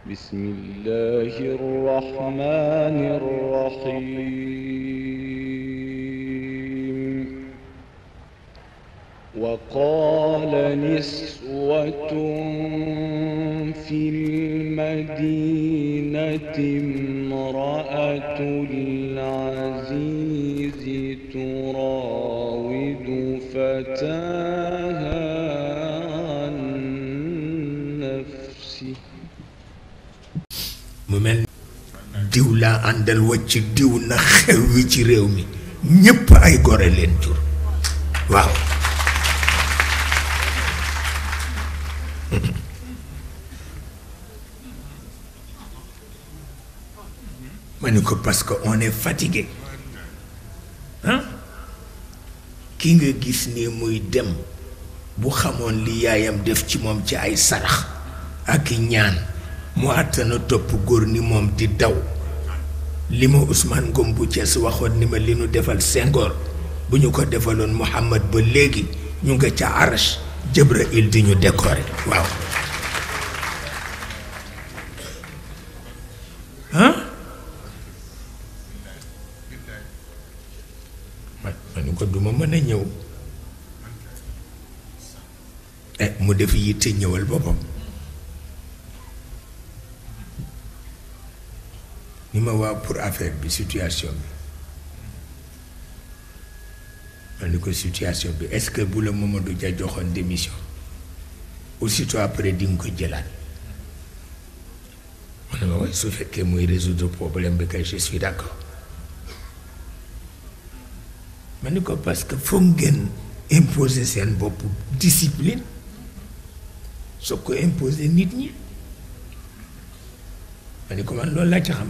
بسم الله الرحمن الرحيم وقال نسوة في المدينة امرأة العزيز تراود فتاها عن نفسه mu mel diw laa àndal wacc diw na xew wi ci réew mi ñépp ay gore leen jur waaw ma ni ko parce que on est fatigué hein ki nga gis ni muy dem bu xamoon li yaayam def ci moom ci ay sarax ak ñaan mu àttana topp góor ni moom di daw li ma Ousmane Ngom bu Cees waxoon ni ma li nu defal Senghor bu ñu ko defaloon Muhammad ba léegi ñu nga ca Arash Jibril di ñu décoré waaw ah ma ni ko duma mën a ñëw mu def yitte ñëwal boppam ni ma waaw pour affaire bi situation bi ma ni ko situation bi est-ce que bu la Mamadou Dia joxoon démission aussitôt après di nga ko jëlaat ma ne ma way su fekkee muy résoudre problème bi kay je suis d'accord ma ni ko parce que foog ngeen imposer seen bopp discipline soo ko imposer nit ñi ma ni ko man loolu laa ci xam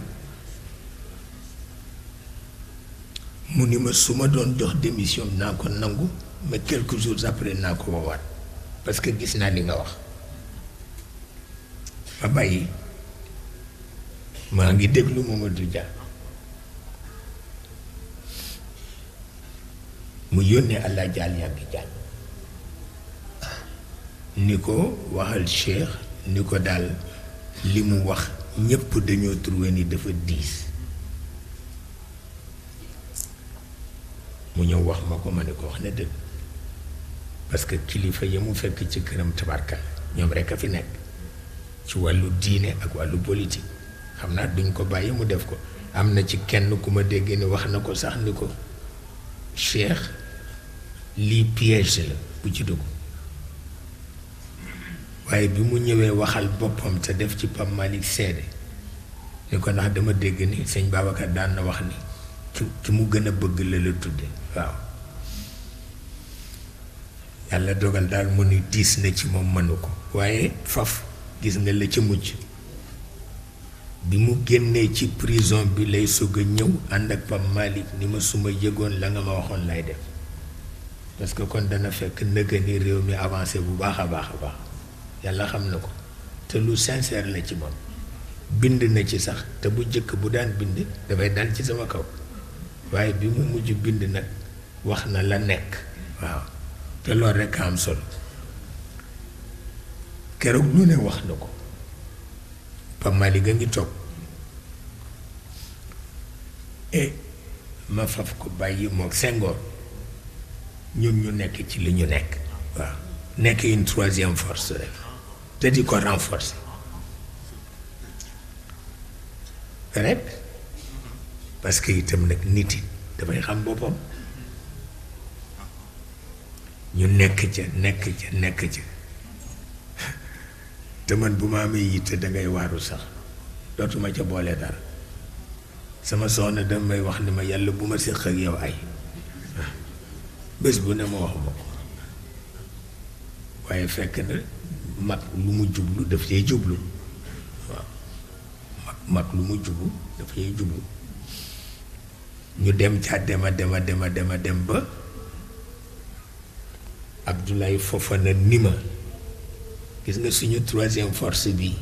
mu ni ma su ma doon jox démission naa ko nangu mais quelques jours après naa ko woowaat parce que gis naa li nga wax ma bàyyi maa ngi déglu Mamadou Dia mu yónnee Allah jaal yàgg jaal ni ko waxal Cheikh ni ko daal li mu wax ñépp dañoo trouvé ni dafa diis mu ñëw wax ma ko ma ne ko wax na dëgg parce que kilifa yi mu fekk ci këram tabarkal ñoom rekk a fi nekk ci wàllu diine ak wàllu politique xam naa duñ ko bàyyi mu def ko am na ci kenn ku ma dégg ni wax na ko sax ni ko Cheikh lii piège la bu ci dugg waaye bi mu ñëwee waxal boppam te def ci Pape Malick seede ni ko ndax dama dégg ni sëñ Babacar daan na wax ni ki mu gën a bëgg la la tudde waaw yàlla dogal daal mu ni diis na ci moom mënu ko waaye faf gis nga la ca mujj bi mu génnee ci prison bi lay sog a ñëw ànd ak Pape Malick ni ma suma yëgoon la nga ma waxoon lay def parce que kon dana fekk nëga ni réew mi avancé bu baax a baax a baax yàlla xam na ko te lu sincère la ci moom bind na ci sax te bu jëkk bu daan bind dafay dal ci sama kaw waaye bi mu mujj bind nag wax na la nekk waaw te loolu rekk a am solo keroog lu ne wax na ko Pape Malick a ngi toog ma faf ko bàyyi mook Senghor ñun ñu nekk ci li ñu nekk waaw nekk une troisième force rek te di ko renforcer rek parce que itam nag nit it dafay xam boppam ñu nekk ca te man bu ma amee yitte dangay waaru sax dootuma ca boole dara sama soxna damay wax ni ma yàlla bu ma séq ak yow ay bés bu ne ma wax ma ko waaye fekk na mag lu mu jublu daf cay jublu waaw mag lu mu jublu daf cay jublu ñu dem ca dema dem ba Abdoulaye Fofana ni ma gis nga suñu troisième force bi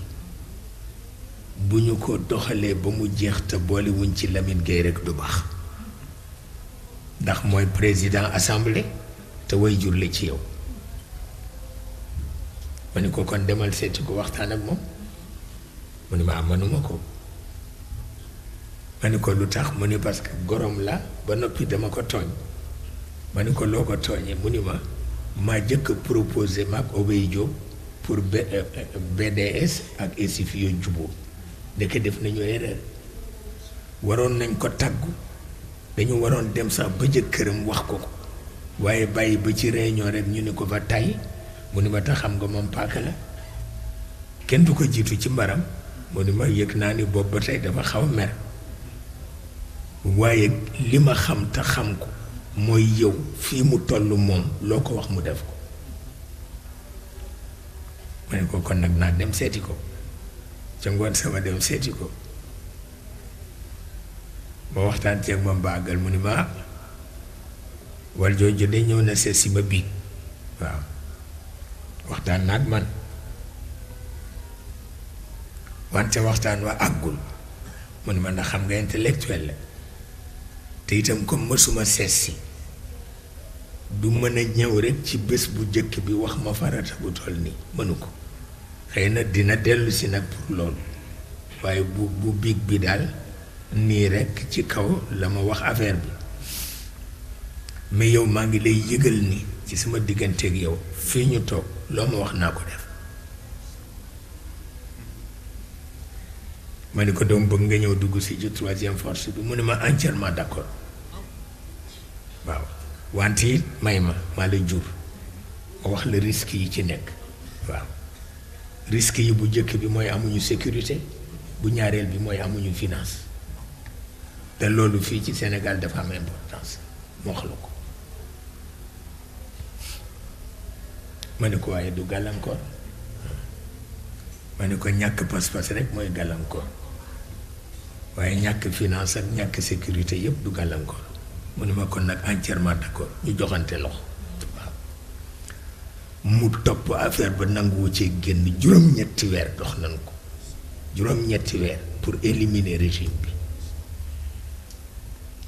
bu ñu ko doxalee ba mu jeex te boole wuñ ci Lamine Gueye rek du baax ndax mooy président assemblée te way jur la ci yow ma ni ko kon demal seeti ko waxtaan ak moom mu ni ma manuma ko. ma ni ko lu tax mu ni parce que gorom la ba noppi dama ko tooñ. ma ni ko loo ko tooñee mu ni ma maa jëkk proposé maag Obey Diop pour BDS ak SFIO juboo ndeke def nañu erreur waroon nañ ko tàggu dañu waroon dem sax ba jëkkëram wax ko ko waaye bàyyi ba ci réunion rek ñu ni ko fa tay mu ni ma tax xam nga moom paaka la kenn du ko jiitu ci mbaram mu ni ma yëg naa ni boobu ba tey dafa xaw a mer waaye li ma xam te xam ko mooy yow fii mu toll moom loo ko wax mu def ko ma ne ko kon nag naa dem seeti ko ca ngoon sama dem seeti ko ma waxtaan ceeg ma baagal mu ni ma wal jooju de ñëw na seet si ma biig waaw waxtaan naag man wante waxtaan wa àggul mu ni ma ndax xam nga intellectuel la te itam comme mësuma seet si du mën a ñëw rekk ci bés bu jëkk bi wax ma farata bu toll nii mënu ko xëy na dina dellu si nag pour loolu waaye bu biig bi daal nii rekk ci kaw la ma wax affaire bi mais yow maa ngi lay yëgal ni ci sama digganteeg yow fii ñu toog loo ma wax naa ko def ma ni ko doom bëgg nga ñëw dugg si ci troisième force bi mu ne ma entièrement d'accord waaw wante it may ma maa la jur ma wax la risque yi ci nekk waaw risque yi bu njëkk bi mooy amuñu sécurité bu ñaareel bi mooy amuñu finance te loolu fii ci Sénégal dafa am importance mu wax la ko ma ne ko waaye du gàllankoor ma ne ko ñàkk pas-pas rek mooy gàllankoor waaye ñàkk finance ak ñàkk sécurité yëpp du gàllankoor mu ne ma kon nag entièrement d'accord ñu joxante loxo waaw mu topp affaire ba nanguwu ci génn juróom-ñetti weer dox nañ ko juróom-ñetti weer pour éliminer régime bi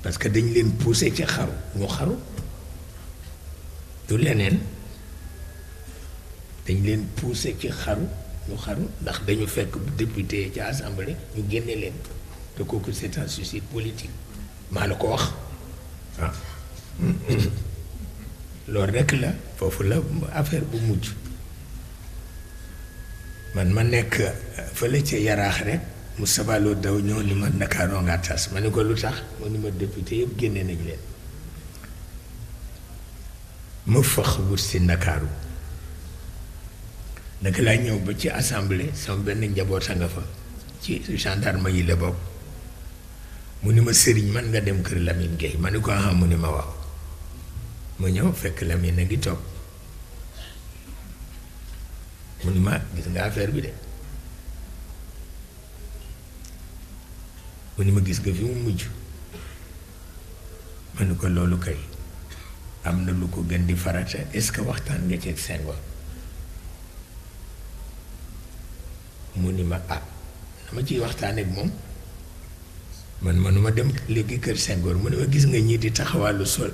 parce que dañ leen poussé ci xaru ñu xaru du leneen dañ leen poussé ci xaru ñu xaru ndax dañu fekk député ci assemblée ñu génne leen te kooku c'est un suicide politique maa la ko wax waaw loolu rekk la foofu la affaire bu mujj man ma nekk fële ca yaraax rek Moustapha Lo daw ñëw ni ma Ndakaaroo nga tas ma ne ko lu tax mu ni ma député yëpp génne nañ leen ma fax wut si Ndakaaru naka laa ñëw ba ci assemblée sama benn njaboot a nga fa ci gendarme yi la bokk mu ni ma sëriñ man nga dem kër Lamine Gueye ma ni ko aha mu ni ma waaw ma ñëw fekk Lamine a ngi toog mu ni ma gis nga affaire bi de mu ni ma gis nga fi mu mujj ma ni ko loolu kay am na lu ko gën di farata est-ce que waxtaan nga ci Senghor mu ni ma ah dama ciy waxtaan ak moom man manuma dem léegi kër Senghor mu ni ma gis nga ñii di taxawaalu sol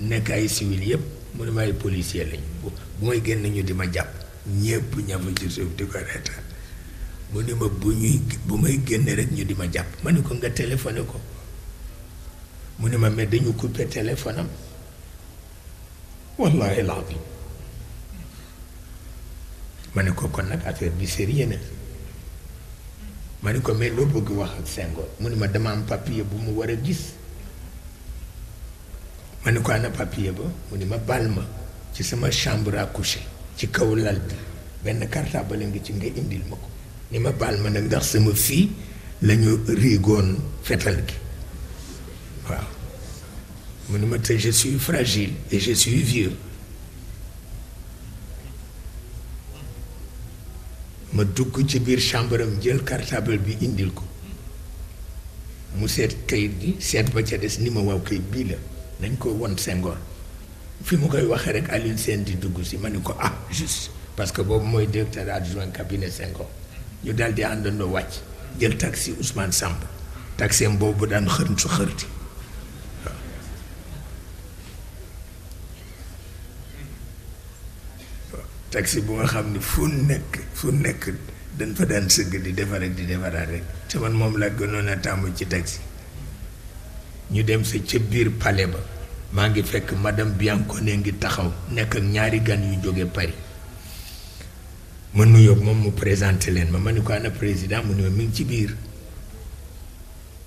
nekk ay civil yëpp mu ni ma ay policier lañu bu may génn ñu di ma jàpp ñépp ñafa ci suuf di ko reetaan mu ni ma bu may génn rek ñu di ma jàpp ma ni ko nga téléphoné ko mu ni ma mais dañu coupé téléphone am wallahi alazim ma ne ko kon nag affaire bi sérieux na ma ni ko mais loo bëgg wax ak Senghor mu ni ma dama am papier bu mu war a gis ma ni ko ana papier ba mu ni ma baal ma ci sama chambre à coucher ci kaw lal bi benn cartable ngi ci nga indil ma ko ni ma baal ma nag ndax sama fii lañu riigoon fetal gi waaw mu ni ma te je suis fragile et je suis vieux ma dugg ci biir chambre am jël cartable bi indil ko mu seet kayit gi seet ba ca des ni ma waaw kayit bii la nañ ko won Senghor fi mu koy waxee rek Alioune Sène di dugg si ma ni ko ah juste parce que boobu mooy directeur adjoint cabinet Senghor ñu daal di àndandoo wàcc jël taxi Ousmane Samb taxi am boobu daan xërntu xërti taxi bu nga xam ni fu nekk dañ fa daan sëgg di defar ak di defaraat rek te man moom laa gënoon a tàmm ci taxi. ñu dem sa ca biir palais ba maa ngi fekk madame Biancone ngi taxaw nekk ak ñaari gan yu jóge Paris ma nuyoo moom mu présenté leen ma ni ko ana président mu ne ma mi ngi ci biir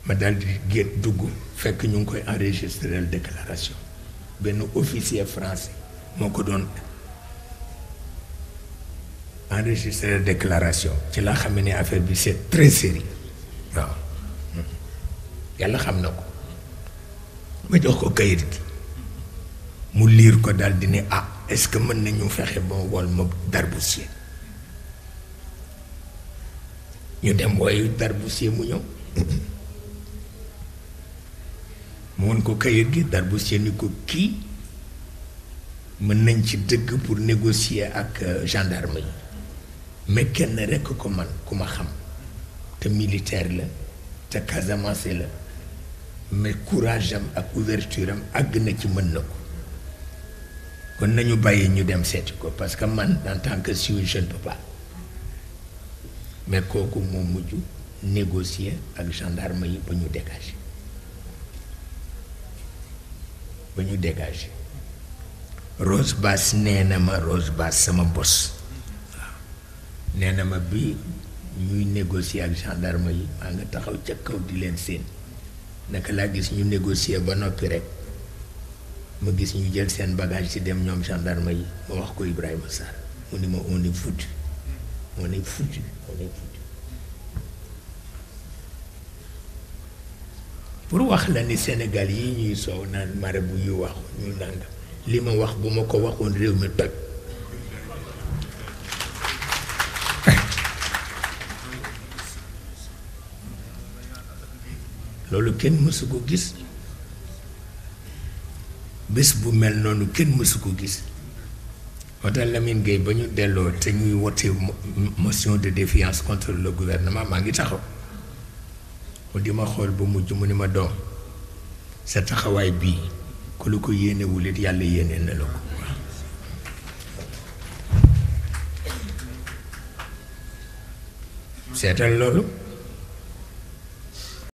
ma daal di génn dugg fekk ñu ngi koy enregistrer déclaration benn officier français moo ko doon enregistrer déclaration ci laa xam ne affaire bi c'est très sérieux waaw yàlla xam na ko ma jox ko kayit gi mu liir ko daal di ne ah est-ce que mën nañu fexe ba wol ma Darboussier ñu dem wooyu Darboussier mu ñëw mu won ko kayit gi Darboussier ni ko kii mën nañ ci dëgg pour négocier ak gendarme yi mais kenn rekk ko man ku ma xam te militaire la te Casamance la mais courage am ak ouverture am àgg na ci mën na ko kon nañu bàyyi ñu dem seeti ko parce que man en tant que suisse je ne peux pas mais kooku moo mujj négocier ak gendarme yi ba ñu dégager Rose Bass nee na ma Rose Bass sama bos waaw nee na ma bi ñuy négocier ak gendarme yi maa nga taxaw ca kaw di leen seen naka laa gis ñu négocier ba noppi rek ma gis ñu jël seen bagage ci dem ñoom gendarme yi ma wax ko Ibrahima Sarr mu ni ma on est foutu pour wax la ni Sénégal yi ñuy soow naan marabu yu wax ñu nanga li ma wax bu ma ko waxoon réew mi toj loolu kenn mësu ko gis bés bu mel noonu kenn mësu ko gis wata Lamine Gueye ba ñu delloo te ñuy wote motion de défiance contre le gouvernement maa ngi taxaw mu di ma xool ba mujj mu ni ma doom sa taxawaay bii ku lu ko yéenewul it yàlla yéene na la ko seetal loolu